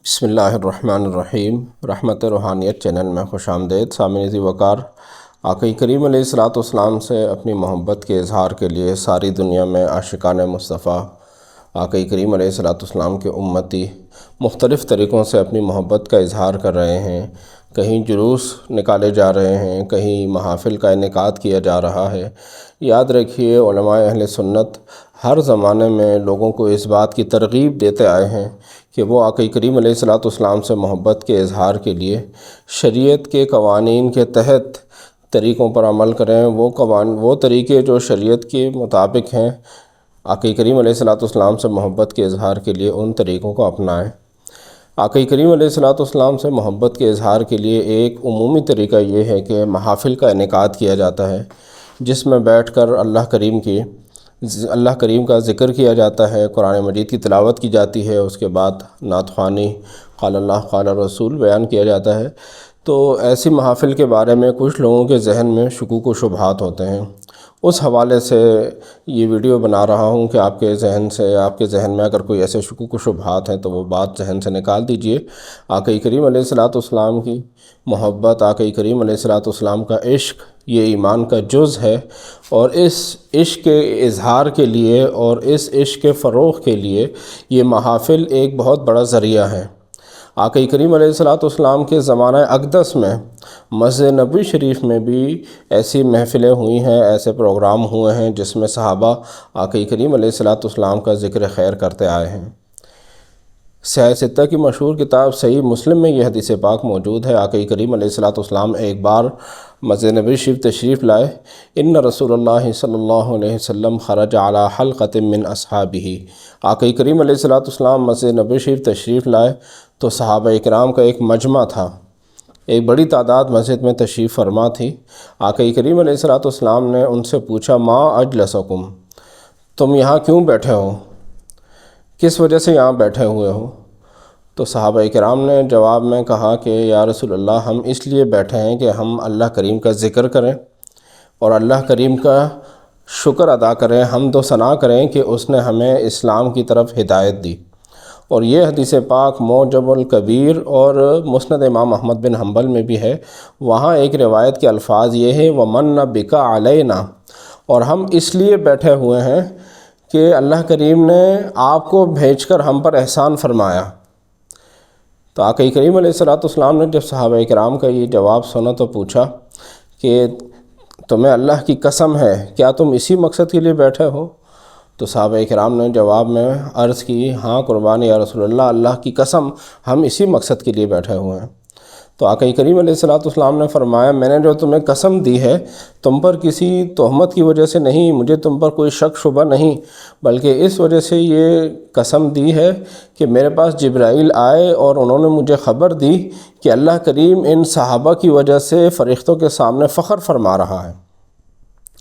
بسم اللہ الرحمن الرحیم۔ رحمت روحانیت چینل میں خوش آمدید سامعین وقار۔ آقا کریم علیہ الصلوۃ والسلام سے اپنی محبت کے اظہار کے لیے ساری دنیا میں عاشقان مصطفیٰ آقا کریم علیہ الصلوۃ والسلام کے امتی مختلف طریقوں سے اپنی محبت کا اظہار کر رہے ہیں۔ کہیں جلوس نکالے جا رہے ہیں، کہیں محافل کا انعقاد کیا جا رہا ہے۔ یاد رکھیے، علماء اہل سنت ہر زمانے میں لوگوں کو اس بات کی ترغیب دیتے آئے ہیں کہ وہ آقا کریم علیہ الصلوۃ والسلام سے محبت کے اظہار کے لیے شریعت کے قوانین کے تحت طریقوں پر عمل کریں۔ وہ طریقے جو شریعت کے مطابق ہیں، آقا کریم علیہ الصلوۃ والسلام سے محبت کے اظہار کے لیے ان طریقوں کو اپنائیں۔ آقا کریم علیہ الصلوۃ والسلام سے محبت کے اظہار کے لیے ایک عمومی طریقہ یہ ہے کہ محافل کا انعقاد کیا جاتا ہے، جس میں بیٹھ کر اللہ کریم کا ذکر کیا جاتا ہے، قرآن مجید کی تلاوت کی جاتی ہے، اس کے بعد نعت خوانی، قال اللہ قال رسول بیان کیا جاتا ہے۔ تو ایسی محافل کے بارے میں کچھ لوگوں کے ذہن میں شکوک و شبہات ہوتے ہیں۔ اس حوالے سے یہ ویڈیو بنا رہا ہوں کہ آپ کے ذہن میں اگر کوئی ایسے شکوک و شبہات ہیں تو وہ بات ذہن سے نکال دیجئے۔ آقا کریم علیہ الصلوۃ والسلام کی محبت، آقا کریم علیہ الصلوۃ والسلام کا عشق، یہ ایمان کا جز ہے، اور اس عشق کے اظہار کے لیے اور اس عشق کے فروغ کے لیے یہ محافل ایک بہت بڑا ذریعہ ہے۔ آقا کریم علیہ الصلوۃ والسلام کے زمانہ اقدس میں مسجد نبوی شریف میں بھی ایسی محفلیں ہوئی ہیں، ایسے پروگرام ہوئے ہیں جس میں صحابہ آقا کریم علیہ الصلوۃ والسلام کا ذکر خیر کرتے آئے ہیں۔ صحیح ستہ کی مشہور کتاب صحیح مسلم میں یہ حدیث پاک موجود ہے۔ آقا کریم علیہ الصلوۃ والسلام ایک بار مسجد نبوی شریف تشریف لائے۔ ان رسول اللہ صلی اللہ علیہ وسلم خرج علی حلقۃ من اصحابہ۔ آقا کریم علیہ الصلوۃ والسلام مسجد نبوی شریف تشریف لائے تو صحابہ اکرام کا ایک مجمع تھا، ایک بڑی تعداد مسجد میں تشریف فرما تھی۔ آقا کریم علیہ الصلوۃ والسلام نے ان سے پوچھا، ما اجلسکم، تم یہاں کیوں بیٹھے ہو؟ کس وجہ سے یہاں بیٹھے ہوئے ہو؟ تو صحابہ کرام نے جواب میں کہا کہ یا رسول اللہ، ہم اس لیے بیٹھے ہیں کہ ہم اللہ کریم کا ذکر کریں اور اللہ کریم کا شکر ادا کریں، حمد و ثنا کریں کہ اس نے ہمیں اسلام کی طرف ہدایت دی۔ اور یہ حدیث پاک معجم الکبیر اور مسند امام احمد بن حنبل میں بھی ہے۔ وہاں ایک روایت کے الفاظ یہ ہے، وَمَنَّ بِكَ عَلَيْنَا، اور ہم اس لیے بیٹھے ہوئے ہیں کہ اللہ کریم نے آپ کو بھیج کر ہم پر احسان فرمایا۔ تو آقا کریم علیہ الصلوۃ والسلام نے جب صحابہ کرام کا یہ جواب سنا تو پوچھا کہ تمہیں اللہ کی قسم ہے، کیا تم اسی مقصد کے لیے بیٹھے ہو؟ تو صحابہ کرام نے جواب میں عرض کی، ہاں قربان یا رسول اللہ کی قسم، ہم اسی مقصد کے لیے بیٹھے ہوئے ہیں۔ تو آقا کریم علیہ الصلوۃ والسلام نے فرمایا، میں نے جو تمہیں قسم دی ہے تم پر کسی تہمت کی وجہ سے نہیں، مجھے تم پر کوئی شک شبہ نہیں، بلکہ اس وجہ سے یہ قسم دی ہے کہ میرے پاس جبرائیل آئے اور انہوں نے مجھے خبر دی کہ اللہ کریم ان صحابہ کی وجہ سے فرشتوں کے سامنے فخر فرما رہا ہے۔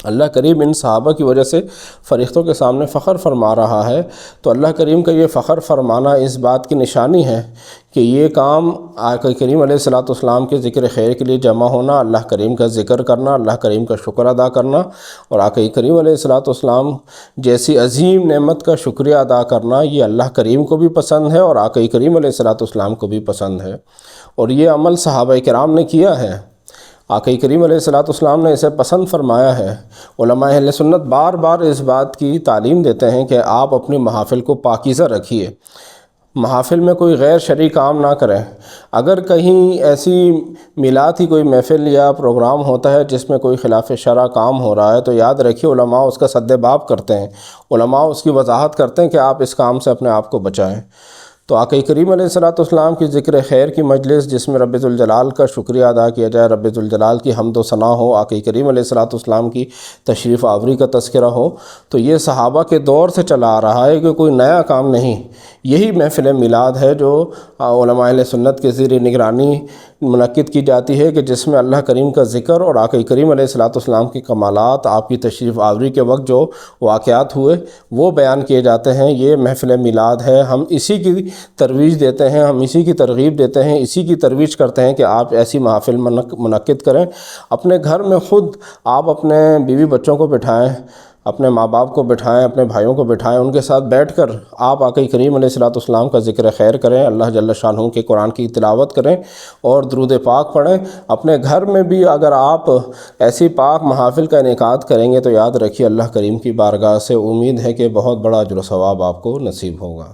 اللہ کریم ان صحابہ کی وجہ سے فرشتوں کے سامنے فخر فرما رہا ہے۔ تو اللہ کریم کا یہ فخر فرمانا اس بات کی نشانی ہے کہ یہ کام آقا کریم علیہ الصلوۃ والسلام کے ذکر خیر کے لیے جمع ہونا، اللہ کریم کا ذکر کرنا، اللہ کریم کا شکر ادا کرنا، اور آقا کریم علیہ الصلوۃ والسلام جیسی عظیم نعمت کا شکریہ ادا کرنا، یہ اللہ کریم کو بھی پسند ہے اور آقا کریم علیہ الصلوۃ والسلام کو بھی پسند ہے۔ اور یہ عمل صحابہ کرام نے کیا ہے، آقا کریم علیہ الصلوۃ والسلام نے اسے پسند فرمایا ہے۔ علماء اہل سنت بار بار اس بات کی تعلیم دیتے ہیں کہ آپ اپنی محافل کو پاکیزہ رکھیے، محافل میں کوئی غیر شرعی کام نہ کریں۔ اگر کہیں ایسی میلاد کی کوئی محفل یا پروگرام ہوتا ہے جس میں کوئی خلاف شرع کام ہو رہا ہے تو یاد رکھیے علماء اس کا سد باب کرتے ہیں، علماء اس کی وضاحت کرتے ہیں کہ آپ اس کام سے اپنے آپ کو بچائیں۔ تو آقا کریم علیہ الصلوۃ والسلام کی ذکر خیر کی مجلس جس میں رب ذوالجلال کا شکریہ ادا کیا جائے، رب ذوالجلال کی حمد و ثنا ہو، آقا کریم علیہ الصلوۃ والسلام کی تشریف آوری کا تذکرہ ہو، تو یہ صحابہ کے دور سے چلا آ رہا ہے کہ کوئی نیا کام نہیں۔ یہی محفل میلاد ہے جو علماء اہل سنت کے زیر نگرانی منعقد کی جاتی ہے کہ جس میں اللہ کریم کا ذکر اور آقا کریم علیہ الصلوۃ والسلام کی کمالات، آپ کی تشریف آوری کے وقت جو واقعات ہوئے وہ بیان کیے جاتے ہیں۔ یہ محفل میلاد ہے، ہم اسی کی ترویج دیتے ہیں، ہم اسی کی ترغیب دیتے ہیں، اسی کی ترویج کرتے ہیں کہ آپ ایسی محافل منعقد کریں۔ اپنے گھر میں خود آپ اپنے بیوی بچوں کو بٹھائیں، اپنے ماں باپ کو بٹھائیں، اپنے بھائیوں کو بٹھائیں، ان کے ساتھ بیٹھ کر آپ آقا کریم علیہ الصلوۃ والسلام کا ذکر خیر کریں، اللہ جل شانہ کے قرآن کی تلاوت کریں اور درود پاک پڑھیں۔ اپنے گھر میں بھی اگر آپ ایسی پاک محافل کا انعقاد کریں گے تو یاد رکھیے اللہ کریم کی بارگاہ سے امید ہے کہ بہت بڑا اجر و ثواب آپ کو نصیب ہوگا۔